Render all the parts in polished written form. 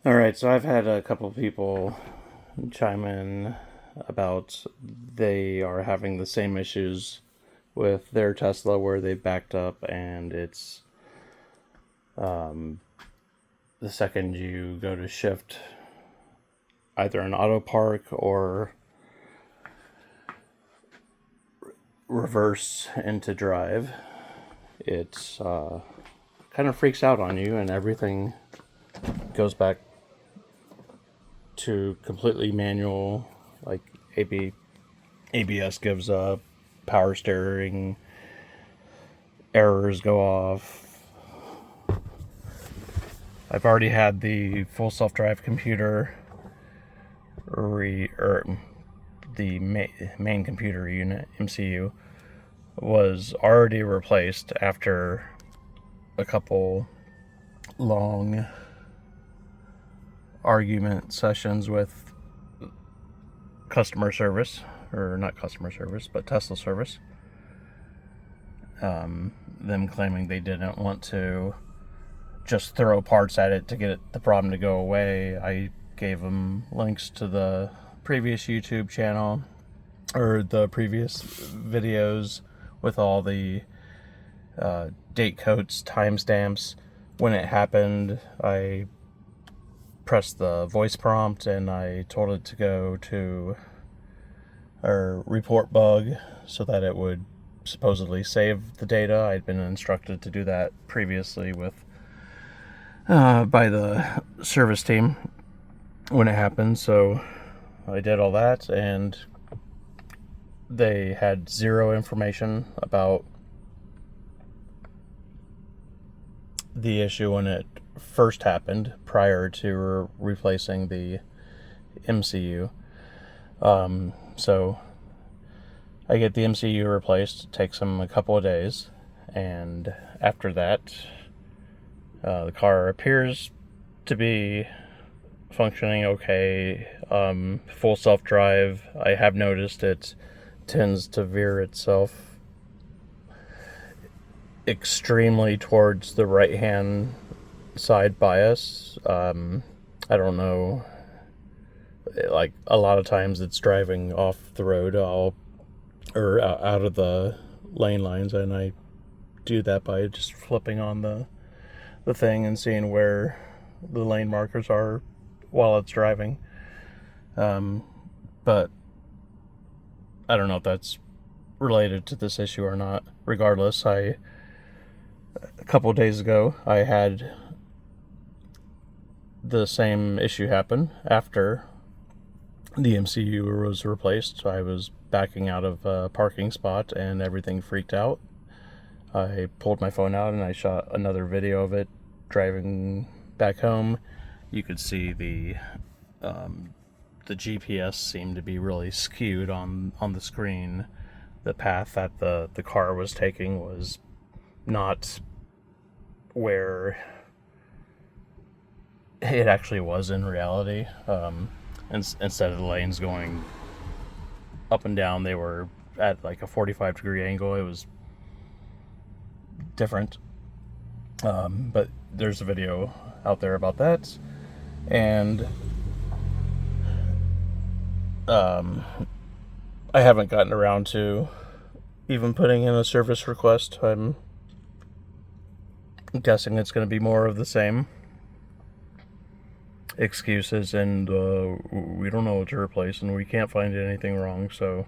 All right, so I've had a couple of people chime in about they are having the same issues with their Tesla where they backed up and it's the second you go to shift either an auto park or reverse into drive, it kind of freaks out on you and everything goes back to completely manual, like ABS gives up, power steering errors go off. I've already had the full self-drive computer the main computer unit MCU was already replaced after a couple long argument sessions with customer service, or not customer service, but Tesla service. Them claiming they didn't want to just throw parts at it to get the problem to go away. I gave them links to the previous YouTube channel, or the previous videos with all the date codes, timestamps, when it happened. I pressed the voice prompt and I told it to go to or report bug so that it would supposedly save the data. I'd been instructed to do that previously with by the service team when it happened, so I did all that, and they had zero information about the issue when it first happened prior to replacing the MCU. So I get the MCU replaced. It takes them a couple of days, and after that, the car appears to be functioning okay. Full self-drive, I have noticed it tends to veer itself extremely towards the right-hand side bias. I don't know. Like, a lot of times it's driving off the road or out of the lane lines, and I do that by just flipping on the thing and seeing where the lane markers are while it's driving. But I don't know if that's related to this issue or not. Regardless, a couple of days ago, I had the same issue happen after the MCU was replaced. I was backing out of a parking spot and everything freaked out. I pulled my phone out and I shot another video of it driving back home. You could see the GPS seemed to be really skewed on the screen. The path that the car was taking was not where it actually was in reality. Instead of the lanes going up and down, they were at like a 45-degree angle. It was different. But there's a video out there about that. And I haven't gotten around to even putting in a service request. I'm guessing it's going to be more of the same excuses, and we don't know what to replace, and we can't find anything wrong, so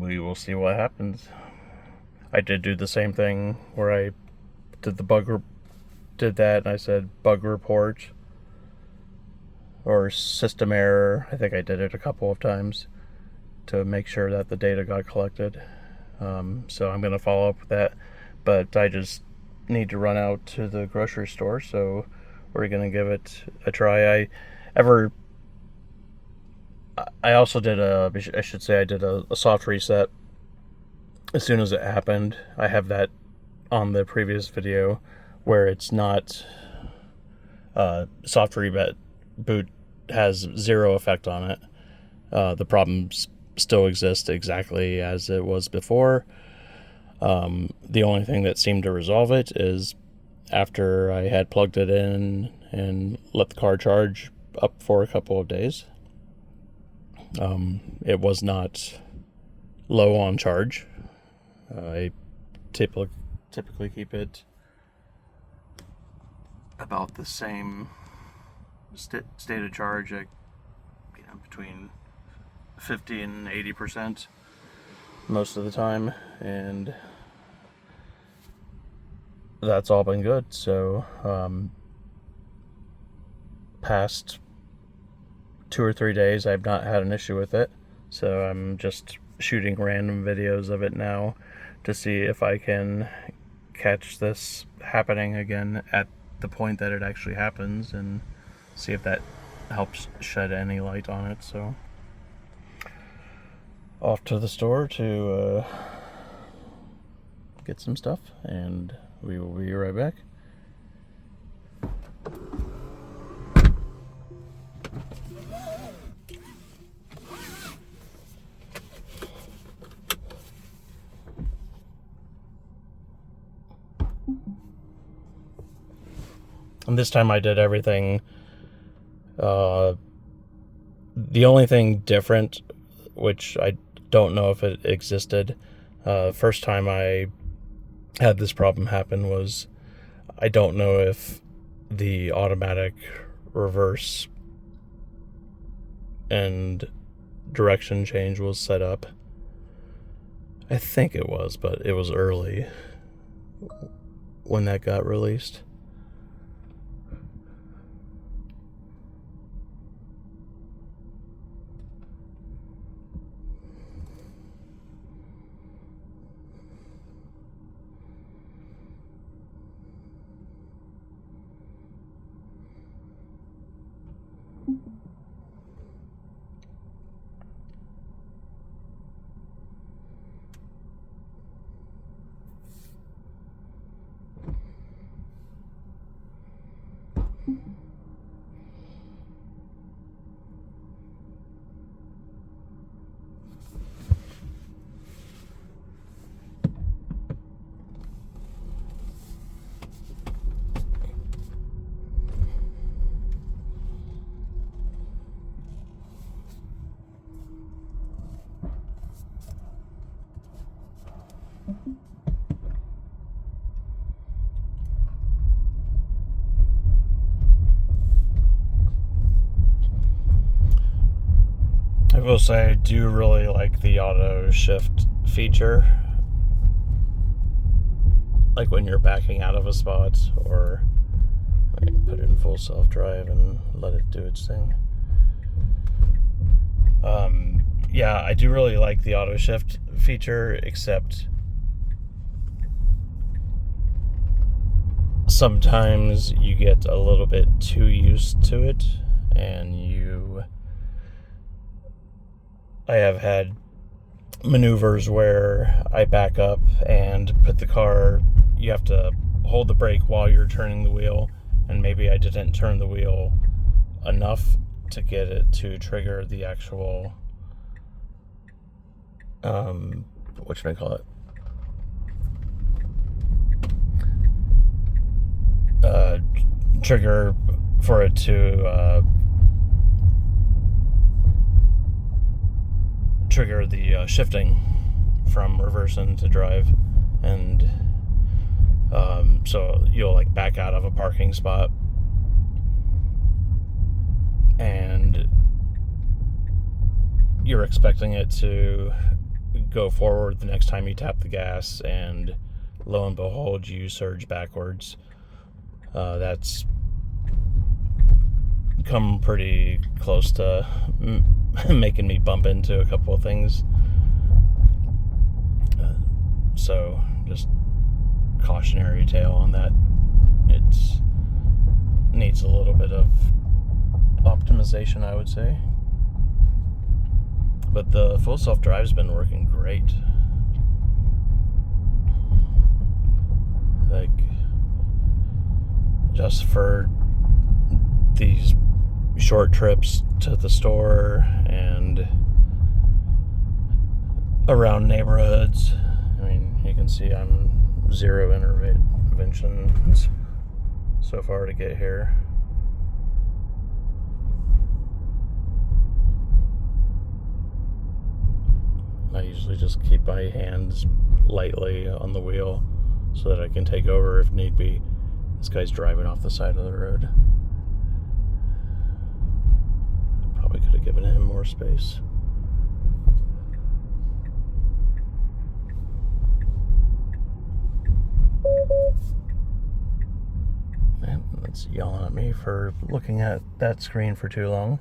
we will see what happens. I did do the same thing where I did did that, and I said bug report or system error. I think I did it a couple of times to make sure that the data got collected. So I'm going to follow up with that, but I just need to run out to the grocery store, so we're going to give it a try. I also did I did a soft reset as soon as it happened. I have that on the previous video where it's not soft reboot has zero effect on it. The problems still exist exactly as it was before. The only thing that seemed to resolve it is after I had plugged it in and let the car charge up for a couple of days. It was not low on charge. I typically keep it about the same state of charge, between 50 and 80% most of the time, and that's all been good. So past 2 or 3 days I've not had an issue with it, so I'm just shooting random videos of it now to see if I can catch this happening again at the point that it actually happens, and see if that helps shed any light on it. So off to the store to get some stuff, and we will be right back. And this time I did everything. The only thing different, which I don't know if it existed, first time I had this problem happen, was I don't know if the automatic reverse and direction change was set up. I think it was, but it was early when that got released. I will say I do really like the auto shift feature. Like when you're backing out of a spot, or I can put it in full self-drive and let it do its thing. Yeah, I do really like the auto shift feature, except sometimes you get a little bit too used to it, and I have had maneuvers where I back up and put the car, you have to hold the brake while you're turning the wheel, and maybe I didn't turn the wheel enough to get it to trigger the actual whatchamacallit, trigger for it to trigger the shifting from reverse into drive. And so you'll like back out of a parking spot, and you're expecting it to go forward the next time you tap the gas, and lo and behold, you surge backwards. That's come pretty close to making me bump into a couple of things. So just cautionary tale on that. It needs a little bit of optimization, I would say. But the full self-drive's been working great. Like, just for these short trips to the store and around neighborhoods. I mean, you can see I'm zero interventions so far to get here. I usually just keep my hands lightly on the wheel so that I can take over if need be. This guy's driving off the side of the road. Probably could have given him more space. Man, that's yelling at me for looking at that screen for too long.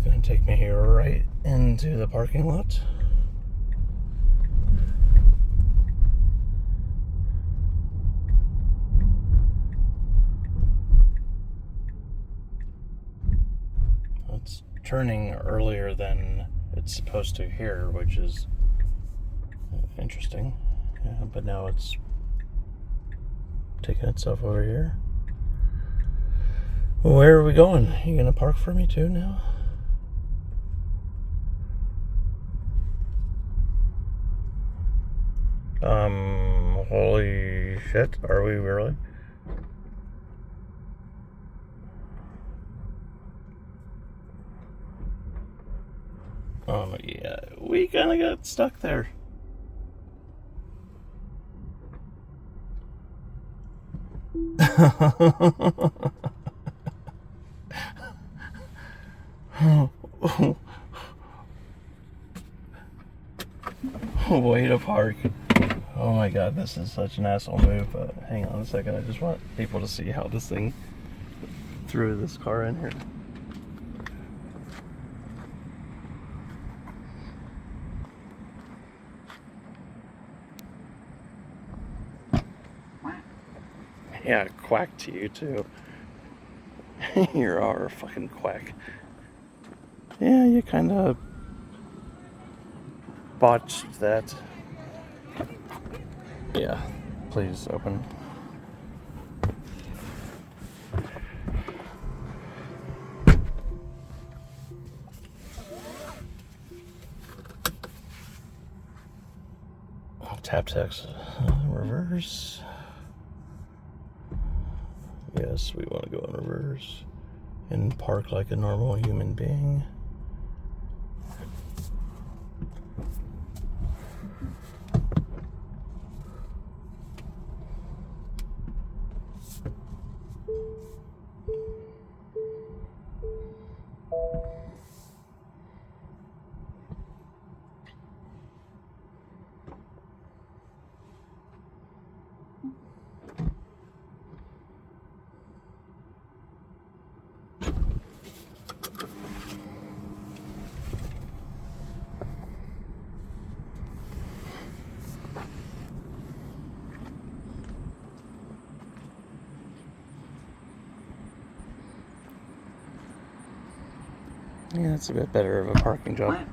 Going to take me right into the parking lot. It's turning earlier than it's supposed to here, which is interesting. Yeah, but now it's taking itself over here. Where are we going? You gonna park for me too now? Holy shit, are we really? Yeah, we kinda got stuck there. Way to park. Oh my god, this is such an asshole move, but hang on a second, I just want people to see how this thing threw this car in here. Yeah, quack to you too. You're our fucking quack. Yeah, you kinda botched that. Yeah, please open. Tap text reverse. Yes, we want to go in reverse and park like a normal human being. Yeah, it's a bit better of a parking job.